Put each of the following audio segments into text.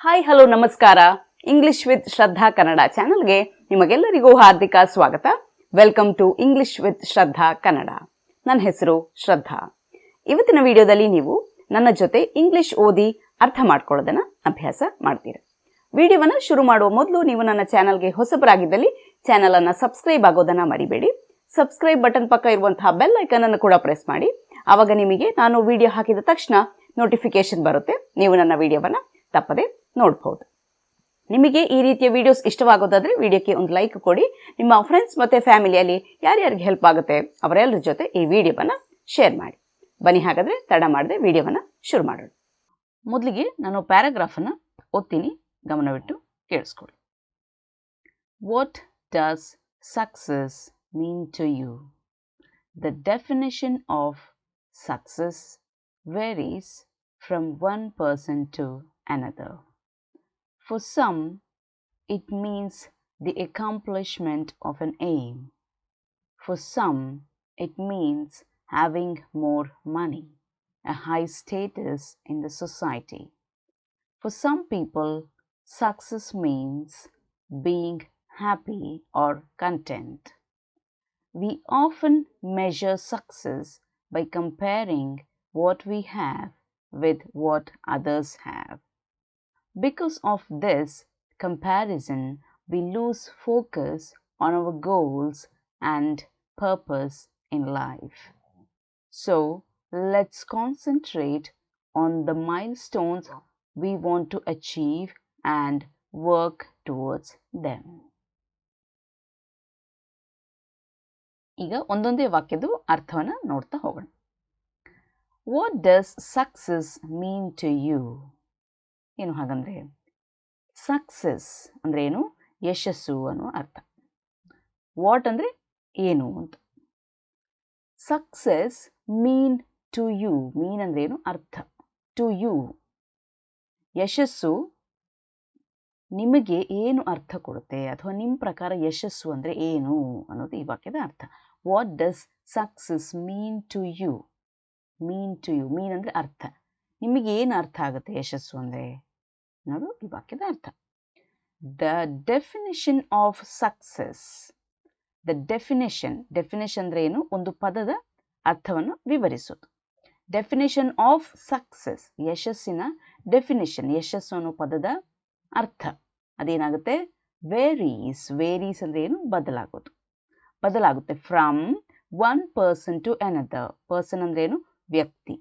Hi hello ನಮಸ್ಕಾರ. English with ಶ್ರದ್ಧಾ ಕನ್ನಡ ಚಾನಲ್ಗೆ ನಿಮಗೆಲ್ಲರಿಗೂ ಹಾರ್ದಿಕ ಸ್ವಾಗತ. ವೆಲ್ಕಮ್ ಟು ಇಂಗ್ಲಿಷ್ ವಿತ್ ಶ್ರದ್ಧಾ ಕನ್ನಡ. ನನ್ನ ಹೆಸರು ಶ್ರದ್ಧಾ. ಇವತ್ತಿನ ವಿಡಿಯೋದಲ್ಲಿ ನೀವು ನನ್ನ ಜೊತೆ ಇಂಗ್ಲಿಷ್ ಓದಿ ಅರ್ಥ ಮಾಡ್ಕೊಳ್ಳೋದನ್ನ ಅಭ್ಯಾಸ ಮಾಡ್ತೀರ. ವಿಡಿಯೋವನ್ನು ಶುರು ಮಾಡುವ ಮೊದಲು ನೀವು ನನ್ನ ಚಾನಲ್ಗೆ ಹೊಸಬರಾಗಿದ್ದಲ್ಲಿ ಚಾನಲನ್ನು ಸಬ್ಸ್ಕ್ರೈಬ್ ಆಗೋದನ್ನು ಮರಿಬೇಡಿ. ಸಬ್ಸ್ಕ್ರೈಬ್ ಬಟನ್ ಪಕ್ಕ ಇರುವಂತಹ ಬೆಲ್ ಐಕನ್ ಅನ್ನು ಕೂಡ ಪ್ರೆಸ್ ಮಾಡಿ. ಆವಾಗ ನಿಮಗೆ ನಾನು ವಿಡಿಯೋ ಹಾಕಿದ ತಕ್ಷಣ ನೋಟಿಫಿಕೇಶನ್ ಬರುತ್ತೆ. ನೀವು ನನ್ನ ವಿಡಿಯೋವನ್ನು ತಪ್ಪದೆ ನೋಡಬಹುದು. ನಿಮಗೆ ಈ ರೀತಿಯ ವಿಡಿಯೋಸ್ ಇಷ್ಟವಾಗೋದಾದ್ರೆ ವಿಡಿಯೋಕ್ಕೆ ಒಂದು ಲೈಕ್ ಕೊಡಿ. ನಿಮ್ಮ ಫ್ರೆಂಡ್ಸ್ ಮತ್ತು ಫ್ಯಾಮಿಲಿಯಲ್ಲಿ ಯಾರ್ಯಾರಿಗೆ ಹೆಲ್ಪ್ ಆಗುತ್ತೆ ಅವರೆಲ್ಲರ ಜೊತೆ ಈ ವಿಡಿಯೋವನ್ನು ಶೇರ್ ಮಾಡಿ. ಬನ್ನಿ ಹಾಗಾದರೆ ತಡ ಮಾಡದೆ ವಿಡಿಯೋವನ್ನು ಶುರು ಮಾಡೋಣ. ಮೊದಲಿಗೆ ನಾನು ಪ್ಯಾರಾಗ್ರಾಫನ್ನು ಓದ್ತೀನಿ, ಗಮನವಿಟ್ಟು ಕೇಳಿಸ್ಕೊಳ್ಳಿ. What does success mean to you? The definition of success varies from one person to another. For some, it means the accomplishment of an aim. For some, it means having more money, a high status in the society. For some people, success means being happy or content. We often measure success by comparing what we have with what others have. Because of this comparison, we lose focus on our goals and purpose in life. So, let's concentrate on the milestones we want to achieve and work towards them. ಈಗ ಒಂದೊಂದೇ ವಾಕ್ಯದ ಅರ್ಥವನ್ನು ನೋಡ್ತಾ ಹೋಗೋಣ. What does success mean to you? ಏನು ಹಾಗಂದ್ರೆ success ಅಂದರೆ ಏನು? ಯಶಸ್ಸು ಅನ್ನುವ ಅರ್ಥ. ವಾಟ್ ಅಂದರೆ ಏನು ಅಂತ. Success mean to you. Mean ಅಂದರೆ ಏನು? ಅರ್ಥ. ಟು ಯು, ಯಶಸ್ಸು ನಿಮಗೆ ಏನು ಅರ್ಥ ಕೊಡುತ್ತೆ, ಅಥವಾ ನಿಮ್ಮ ಪ್ರಕಾರ ಯಶಸ್ಸು ಅಂದರೆ ಏನು ಅನ್ನೋದು ಈ ವಾಕ್ಯದ ಅರ್ಥ. What does success mean to you? Mean to you, mean ಅಂದರೆ ಅರ್ಥ. ನಿಮಗೆ ಏನು ಅರ್ಥ ಆಗುತ್ತೆ ಯಶಸ್ಸು ಅಂದರೆ ಅನ್ನೋದು ಈ ವಾಕ್ಯದ ಅರ್ಥ. The definition of success. The definition ಅಂದರೆ ಏನು? ಒಂದು ಪದದ ಅರ್ಥವನ್ನು ವಿವರಿಸೋದು. ಡೆಫಿನೇಷನ್ ಆಫ್ ಸಕ್ಸಸ್, ಯಶಸ್ಸಿನ ಡೆಫಿನೇಷನ್, ಯಶಸ್ಸು ಅನ್ನೋ ಪದದ ಅರ್ಥ ಅದೇನಾಗುತ್ತೆ? ವೇರೀಸ್. ವೇರೀಸ್ ಅಂದರೆ ಏನು? ಬದಲಾಗುತ್ತೆ. From one person to another. Person ಅಂದರೆ ಏನು? ವ್ಯಕ್ತಿ.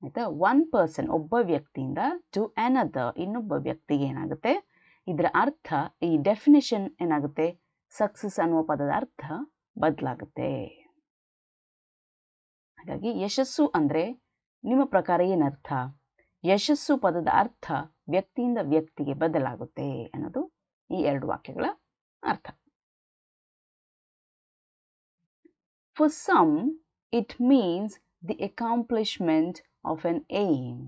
ಆಯಿತಾ? ಒನ್ ಪರ್ಸನ್, ಒಬ್ಬ ವ್ಯಕ್ತಿಯಿಂದ, ಟು ಅನದರ್, ಇನ್ನೊಬ್ಬ ವ್ಯಕ್ತಿಗೆ ಏನಾಗುತ್ತೆ? ಇದರ ಅರ್ಥ, ಈ ಡೆಫಿನೇಷನ್ ಏನಾಗುತ್ತೆ? ಸಕ್ಸಸ್ ಅನ್ನುವ ಪದದ ಅರ್ಥ ಬದಲಾಗುತ್ತೆ. ಹಾಗಾಗಿ ಯಶಸ್ಸು ಅಂದರೆ ನಿಮ್ಮ ಪ್ರಕಾರ ಏನರ್ಥ? ಯಶಸ್ಸು ಪದದ ಅರ್ಥ ವ್ಯಕ್ತಿಯಿಂದ ವ್ಯಕ್ತಿಗೆ ಬದಲಾಗುತ್ತೆ ಅನ್ನೋದು ಈ ಎರಡು ವಾಕ್ಯಗಳ ಅರ್ಥ. For some it means the accomplishment of an aim.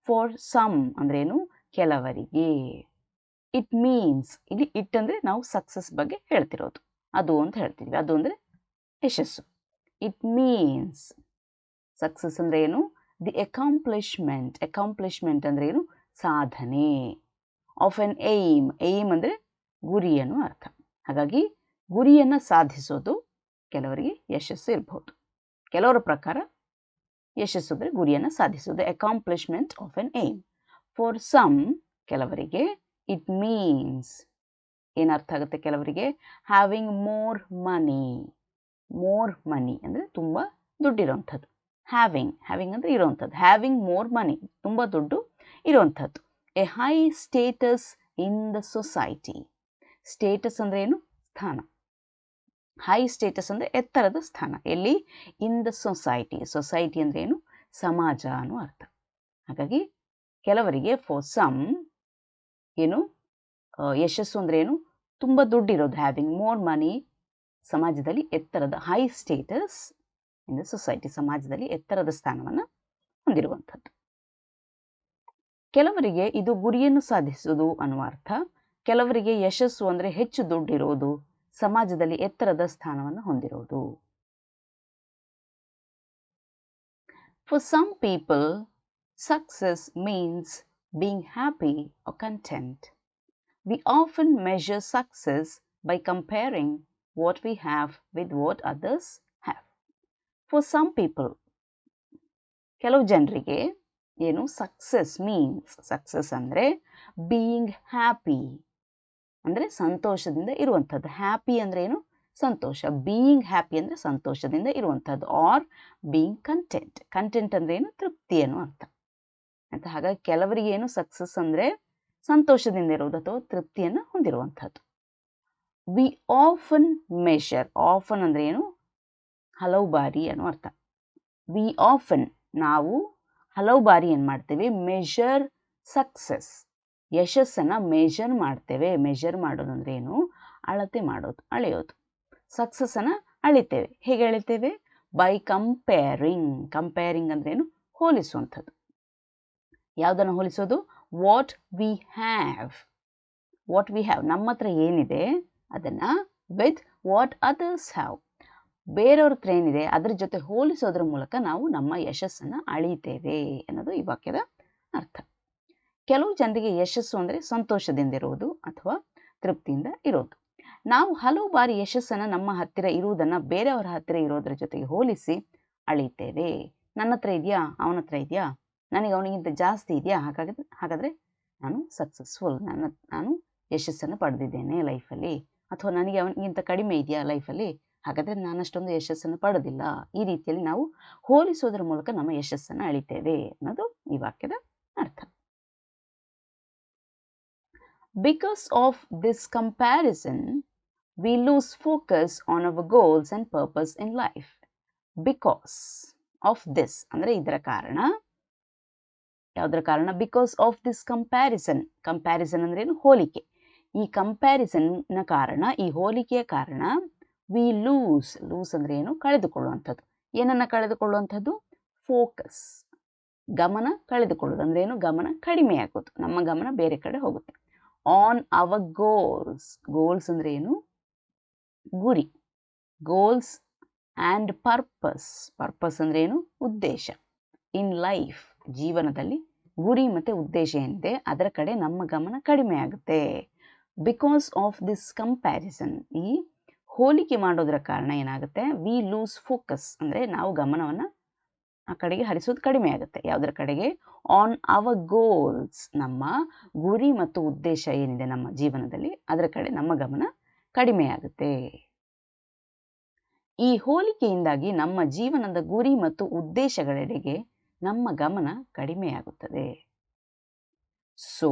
For some ಅಂದ್ರೇನು? ಕೆಲವರಿಗೆ. ಇಟ್ ಮೀನ್ಸ್, ಇಲ್ಲಿ ಇಟ್ ಅಂದರೆ ನಾವು ಸಕ್ಸಸ್ ಬಗ್ಗೆ ಹೇಳ್ತಿರೋದು, ಅದು ಅಂತ ಹೇಳ್ತೀವಿ. ಅದು ಅಂದರೆ ಯಶಸ್ಸು. ಇಟ್ ಮೀನ್ಸ್, ಸಕ್ಸಸ್ ಅಂದರೆ ಏನು? The accomplishment. ಅಕಾಂಪ್ಲಿಷ್ಮೆಂಟ್ ಅಂದರೆ ಏನು? ಸಾಧನೆ. Of an aim. ಏಮ್ ಅಂದರೆ ಗುರಿಯನ್ನು ಅರ್ಥ. ಹಾಗಾಗಿ ಗುರಿಯನ್ನು ಸಾಧಿಸೋದು ಕೆಲವರಿಗೆ ಯಶಸ್ಸು ಇರಬಹುದು. ಕೆಲವರ ಪ್ರಕಾರ ಯಶಸ್ಸು ಅಂದರೆ ಗುರಿಯನ್ನು ಸಾಧಿಸೋದು. Accomplishment of an aim. For some, ಕೆಲವರಿಗೆ, ಇಟ್ ಮೀನ್ಸ್, ಏನರ್ಥ ಆಗುತ್ತೆ ಕೆಲವರಿಗೆ? Having more money. More money ಅಂದರೆ ತುಂಬ ದುಡ್ಡಿರೋವಂಥದ್ದು. ಹ್ಯಾವಿಂಗ್ ಅಂದರೆ ಇರೋವಂಥದ್ದು. ಹ್ಯಾವಿಂಗ್ ಮೋರ್ ಮನಿ, ತುಂಬ ದುಡ್ಡು ಇರೋವಂಥದ್ದು. A high status in the society. Status ಅಂದರೆ ಏನು? ಸ್ಥಾನ. ಹೈ ಸ್ಟೇಟಸ್ ಅಂದರೆ ಎತ್ತರದ ಸ್ಥಾನ. ಎಲ್ಲಿ? ಇನ್ ದ ಸೊಸೈಟಿ. ಸೊಸೈಟಿ ಅಂದರೆ ಏನು? ಸಮಾಜ ಅನ್ನೋ ಅರ್ಥ. ಹಾಗಾಗಿ ಕೆಲವರಿಗೆ ಫಾರ್ ಸಮ್ ಏನು ಯಶಸ್ಸು ಅಂದರೆ ಏನು? ತುಂಬ ದುಡ್ಡಿರೋದು. ಹ್ಯಾವಿಂಗ್ ಮೋರ್ ಮನಿ, ಸಮಾಜದಲ್ಲಿ ಎತ್ತರದ, high status in the society, ಸಮಾಜದಲ್ಲಿ ಎತ್ತರದ ಸ್ಥಾನವನ್ನು ಹೊಂದಿರುವಂಥದ್ದು. ಕೆಲವರಿಗೆ ಇದು ಗುರಿಯನ್ನು ಸಾಧಿಸುವುದು ಅನ್ನುವ ಅರ್ಥ. ಕೆಲವರಿಗೆ ಯಶಸ್ಸು ಅಂದರೆ ಹೆಚ್ಚು ದುಡ್ಡಿರೋದು, ಸಮಾಜದಲ್ಲಿ ಎತ್ತರದ ಸ್ಥಾನವನ್ನು ಹೊಂದಿರುವುದು. For some people, success means being happy or content. We often measure success by comparing what we have with what others have. For some people, ಕೆಲವು ಜನರಿಗೆ ಏನು ಸಕ್ಸಸ್ ಅಂದರೆ ಬೀಯಿಂಗ್ ಹ್ಯಾಪಿ ಅಂದರೆ ಸಂತೋಷದಿಂದ ಇರುವಂಥದ್ದು. ಹ್ಯಾಪಿ ಅಂದರೆ ಏನು? ಸಂತೋಷ. ಬೀಯಿಂಗ್ ಹ್ಯಾಪಿ ಅಂದರೆ ಸಂತೋಷದಿಂದ ಇರುವಂಥದ್ದು. ಆರ್ ಬೀಯಿಂಗ್ ಕಂಟೆಂಟ್ ಅಂದರೆ ಏನು? ತೃಪ್ತಿ ಅನ್ನೋ ಅರ್ಥ ಅಂತ. ಹಾಗಾಗಿ ಕೆಲವರಿಗೆ ಏನು ಸಕ್ಸಸ್ ಅಂದರೆ ಸಂತೋಷದಿಂದ ಇರುವುದು ಅಥವಾ ತೃಪ್ತಿಯನ್ನು ಹೊಂದಿರುವಂಥದ್ದು. ವಿ ಆಫನ್ ಮೆಷರ್, ಆಫನ್ ಅಂದರೆ ಏನು? ಹಲವು ಬಾರಿ ಅನ್ನೋ ಅರ್ಥ. ವಿ ಆಫನ್, ನಾವು ಹಲವು ಬಾರಿ ಏನು ಮಾಡ್ತೇವೆ? ಮೆಷರ್ ಸಕ್ಸಸ್, ಯಶಸ್ಸನ್ನು ಮೆಷರ್ ಮಾಡ್ತೇವೆ. ಮೆಷರ್ ಮಾಡೋದು ಅಂದರೆ ಏನು? ಅಳತೆ ಮಾಡೋದು, ಅಳೆಯೋದು. ಸಕ್ಸಸ್ಸನ್ನು ಅಳಿತೇವೆ. ಹೇಗೆ ಅಳಿತೇವೆ? ಬೈ ಕಂಪೇರಿಂಗ್ ಅಂದ್ರೆ ಏನು? ಹೋಲಿಸುವಂಥದ್ದು. ಯಾವುದನ್ನು ಹೋಲಿಸೋದು? ವಾಟ್ ವಿ ಹ್ಯಾವ್, ನಮ್ಮ ಹತ್ರ ಏನಿದೆ ಅದನ್ನು ವಿತ್ ವಾಟ್ ಅದರ್ಸ್ ಹ್ಯಾವ್, ಬೇರೆಯವ್ರ ಹತ್ರ ಏನಿದೆ ಅದ್ರ ಜೊತೆ ಹೋಲಿಸೋದ್ರ ಮೂಲಕ ನಾವು ನಮ್ಮ ಯಶಸ್ಸನ್ನು ಅಳಿತೇವೆ ಅನ್ನೋದು ಈ ವಾಕ್ಯದ ಅರ್ಥ. ಕೆಲವು ಜನರಿಗೆ ಯಶಸ್ಸು ಅಂದರೆ ಸಂತೋಷದಿಂದ ಇರುವುದು ಅಥವಾ ತೃಪ್ತಿಯಿಂದ ಇರೋದು. ನಾವು ಹಲವು ಬಾರಿ ಯಶಸ್ಸನ್ನು ನಮ್ಮ ಹತ್ತಿರ ಇರುವುದನ್ನು ಬೇರೆಯವರ ಹತ್ತಿರ ಇರೋದ್ರ ಜೊತೆಗೆ ಹೋಲಿಸಿ ಅಳಿತೇವೆ. ನನ್ನ ಹತ್ರ ಇದೆಯಾ, ಅವನ ಹತ್ರ ಇದೆಯಾ, ನನಗೆ ಅವನಿಗಿಂತ ಜಾಸ್ತಿ ಇದೆಯಾ, ಹಾಗಾದರೆ ನಾನು ಸಕ್ಸಸ್ಫುಲ್, ನಾನು ಯಶಸ್ಸನ್ನು ಪಡೆದಿದ್ದೇನೆ ಲೈಫಲ್ಲಿ. ಅಥವಾ ನನಗೆ ಅವನಿಗಿಂತ ಕಡಿಮೆ ಇದೆಯಾ ಲೈಫಲ್ಲಿ, ಹಾಗಾದರೆ ನಾನಷ್ಟೊಂದು ಯಶಸ್ಸನ್ನು ಪಡೆದಿಲ್ಲ. ಈ ರೀತಿಯಲ್ಲಿ ನಾವು ಹೋಲಿಸೋದ್ರ ಮೂಲಕ ನಮ್ಮ ಯಶಸ್ಸನ್ನು ಅಳಿತೇವೆ ಅನ್ನೋದು ಈ ವಾಕ್ಯದ ಅರ್ಥ. Because of this comparison, we lose focus on our goals and purpose in life. Because of this ಅಂದರೆ ಇದರ ಕಾರಣ, ಯಾವುದರ ಕಾರಣ? ಬಿಕಾಸ್ ಆಫ್ ದಿಸ್ ಕಂಪ್ಯಾರಿಸನ್ ಅಂದ್ರೆ ಏನು? ಹೋಲಿಕೆ. ಈ ಕಂಪ್ಯಾರಿಸನ್ನ ಕಾರಣ, ಈ ಹೋಲಿಕೆಯ ಕಾರಣ, ವಿ ಲೂಸ್ ಅಂದರೆ ಏನು? ಕಳೆದುಕೊಳ್ಳುವಂಥದ್ದು. ಏನನ್ನು ಕಳೆದುಕೊಳ್ಳುವಂಥದ್ದು? ಫೋಕಸ್, ಗಮನ ಕಳೆದುಕೊಳ್ಳೋದು ಅಂದ್ರೆ ಏನು? ಗಮನ ಕಡಿಮೆ ಆಗೋದು, ನಮ್ಮ ಗಮನ ಬೇರೆ ಕಡೆ ಹೋಗುತ್ತೆ. ಆನ್ ಅವರ್ ಗೋಲ್ಸ್ ಅಂದ್ರೆ ಏನು? ಗುರಿ. ಗೋಲ್ಸ್ ಆ್ಯಂಡ್ ಪರ್ಪಸ್ ಅಂದ್ರೆ ಏನು? ಉದ್ದೇಶ. ಇನ್ ಲೈಫ್, ಜೀವನದಲ್ಲಿ ಗುರಿ ಮತ್ತು ಉದ್ದೇಶ ಏನಿದೆ ಅದರ ಕಡೆ ನಮ್ಮ ಗಮನ ಕಡಿಮೆ ಆಗುತ್ತೆ. ಬಿಕಾಸ್ ಆಫ್ ದಿಸ್ ಕಂಪ್ಯಾರಿಸನ್, ಈ ಹೋಲಿಕೆ ಮಾಡೋದ್ರ ಕಾರಣ ಏನಾಗುತ್ತೆ? ವಿ ಲೂಸ್ ಫೋಕಸ್ ಅಂದರೆ ನಾವು ಗಮನವನ್ನು ಆ ಕಡೆಗೆ ಹರಿಸೋದು ಕಡಿಮೆ ಆಗುತ್ತೆ. ಯಾವುದರ ಕಡೆಗೆ? ಆನ್ ಅವರ್ ಗೋಲ್ಸ್, ನಮ್ಮ ಗುರಿ ಮತ್ತು ಉದ್ದೇಶ ಏನಿದೆ ನಮ್ಮ ಜೀವನದಲ್ಲಿ ಅದರ ಕಡೆ ನಮ್ಮ ಗಮನ ಕಡಿಮೆ ಆಗುತ್ತೆ. ಈ ಹೋಲಿಕೆಯಿಂದಾಗಿ ನಮ್ಮ ಜೀವನದ ಗುರಿ ಮತ್ತು ಉದ್ದೇಶಗಳೆಡೆಗೆ ನಮ್ಮ ಗಮನ ಕಡಿಮೆಯಾಗುತ್ತದೆ. ಸೊ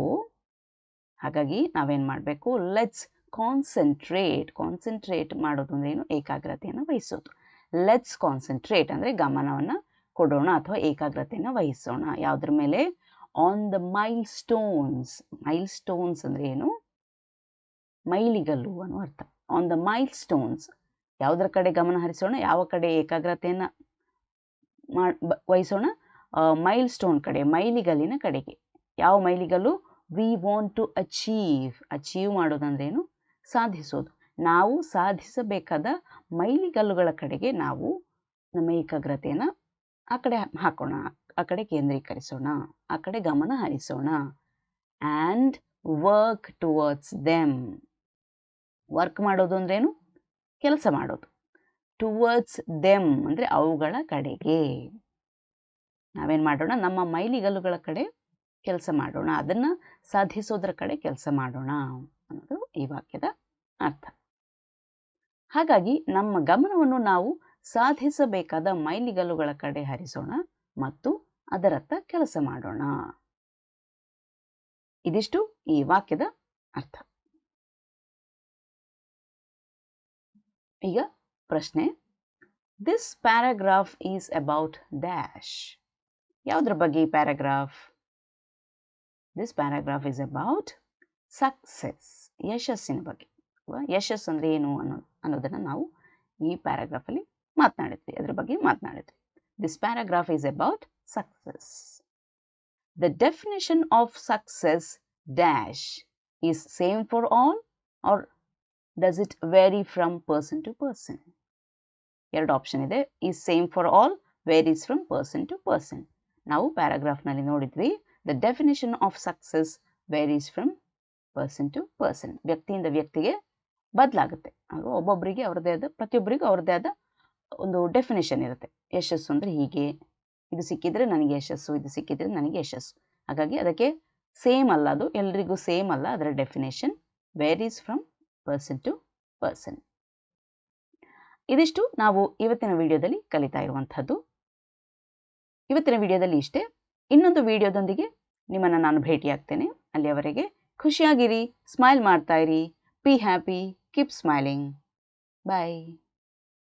ಹಾಗಾಗಿ ನಾವೇನು ಮಾಡಬೇಕು? ಲೆಟ್ಸ್ ಕಾನ್ಸಂಟ್ರೇಟ್ ಮಾಡೋದು ಅಂದ್ರೆ ಏನು? ಏಕಾಗ್ರತೆಯನ್ನು ವಹಿಸೋದು. ಲೆಟ್ಸ್ ಕಾನ್ಸಂಟ್ರೇಟ್ ಅಂದರೆ ಗಮನವನ್ನು ಕೊಡೋಣ ಅಥವಾ ಏಕಾಗ್ರತೆಯನ್ನು ವಹಿಸೋಣ. ಯಾವುದ್ರ ಮೇಲೆ? ಆನ್ ದ ಮೈಲ್ ಸ್ಟೋನ್ಸ್ ಅಂದರೆ ಏನು? ಮೈಲಿಗಲ್ಲು ಅನ್ನೋ ಅರ್ಥ. ಆನ್ ದ ಮೈಲ್ ಸ್ಟೋನ್ಸ್, ಯಾವುದರ ಕಡೆ ಗಮನ ಹರಿಸೋಣ? ಯಾವ ಕಡೆ ಏಕಾಗ್ರತೆಯನ್ನು ವಹಿಸೋಣ? ಮೈಲ್ ಸ್ಟೋನ್ ಕಡೆ, ಮೈಲಿಗಲ್ಲಿನ ಕಡೆಗೆ. ಯಾವ ಮೈಲಿಗಲ್ಲು? ವಿ ವಾಂಟ್ ಟು ಅಚೀವ್ ಮಾಡೋದಂದ್ರೇನು? ಸಾಧಿಸೋದು. ನಾವು ಸಾಧಿಸಬೇಕಾದ ಮೈಲಿಗಲ್ಲುಗಳ ಕಡೆಗೆ ನಾವು ನಮ್ಮ ಏಕಾಗ್ರತೆಯನ್ನು ಆ ಕಡೆ ಹಾಕೋಣ, ಆ ಕಡೆ ಕೇಂದ್ರೀಕರಿಸೋಣ, ಆ ಕಡೆ ಗಮನ ಹರಿಸೋಣ. And work towards them. Work ಮಾಡೋದು ಅಂದ್ರೇನು? ಕೆಲಸ ಮಾಡೋದು. ಟುವರ್ಡ್ಸ್ ದೆಮ್ ಅಂದರೆ ಅವುಗಳ ಕಡೆಗೆ ನಾವೇನು ಮಾಡೋಣ? ನಮ್ಮ ಮೈಲಿಗಲ್ಲುಗಳ ಕಡೆ ಕೆಲಸ ಮಾಡೋಣ, ಅದನ್ನು ಸಾಧಿಸೋದ್ರ ಕಡೆ ಕೆಲಸ ಮಾಡೋಣ ಅನ್ನೋದು ಈ ವಾಕ್ಯದ ಅರ್ಥ. ಹಾಗಾಗಿ ನಮ್ಮ ಗಮನವನ್ನು ನಾವು ಸಾಧಿಸಬೇಕಾದ ಮೈಲಿಗಲ್ಲುಗಳ ಕಡೆ ಹರಿಸೋಣ ಮತ್ತು ಅದರತ್ತ ಕೆಲಸ ಮಾಡೋಣ. ಇದಿಷ್ಟು ಈ ವಾಕ್ಯದ ಅರ್ಥ. ಈಗ ಪ್ರಶ್ನೆ, this paragraph is about dash. ಯಾವುದ್ರ ಬಗ್ಗೆ ಈ paragraph? This paragraph is about success, ಯಶಸ್ಸಿನ ಬಗ್ಗೆ. ಯಶಸ್ಸು ಅಂದರೆ ಏನು ಅನ್ನೋದನ್ನು ನಾವು ಈ ಪ್ಯಾರಾಗ್ರಾಫಲ್ಲಿ ಮಾತನಾಡಿದ್ವಿ, ಅದರ ಬಗ್ಗೆ ಮಾತನಾಡಿದ್ವಿ. This paragraph is about success. The definition of success dash is same for all or does it vary from person to person? ಎರಡು ಆಪ್ಷನ್ ಇದೆ. Is same for all, varies from person to person. ನಾವು ಪ್ಯಾರಾಗ್ರಾಫ್ನಲ್ಲಿ ನೋಡಿದ್ವಿ the definition of success varies from person to person. ವ್ಯಕ್ತಿಯಿಂದ ವ್ಯಕ್ತಿಗೆ ಬದಲಾಗುತ್ತೆ. ಹಾಗೂ ಒಬ್ಬೊಬ್ಬರಿಗೆ ಅವ್ರದ್ದೇ ಆದ, ಪ್ರತಿಯೊಬ್ಬರಿಗೂ ಅವ್ರದ್ದೇ ಆದ ಒಂದು ಡೆಫಿನೇಷನ್ ಇರುತ್ತೆ. ಯಶಸ್ಸು ಅಂದರೆ ಹೀಗೆ, ಇದು ಸಿಕ್ಕಿದರೆ ನನಗೆ ಯಶಸ್ಸು, ಇದು ಸಿಕ್ಕಿದರೆ ನನಗೆ ಯಶಸ್ಸು. ಹಾಗಾಗಿ ಅದಕ್ಕೆ ಸೇಮ್ ಅಲ್ಲ, ಅದು ಎಲ್ರಿಗೂ ಸೇಮ್ ಅಲ್ಲ. ಅದರ definition varies from person to person. ಇದಿಷ್ಟು ನಾವು ಇವತ್ತಿನ ವಿಡಿಯೋದಲ್ಲಿ ಕಲಿತಾ ಇರುವಂಥದ್ದು. ಇವತ್ತಿನ ವಿಡಿಯೋದಲ್ಲಿ ಇಷ್ಟೇ. ಇನ್ನೊಂದು ವಿಡಿಯೋದೊಂದಿಗೆ ನಿಮ್ಮನ್ನು ನಾನು ಭೇಟಿಯಾಗ್ತೇನೆ. ಅಲ್ಲಿಯವರೆಗೆ ಖುಷಿಯಾಗಿರಿ, ಸ್ಮೈಲ್ ಮಾಡ್ತಾ ಇರಿ, be happy, keep smiling. Bye.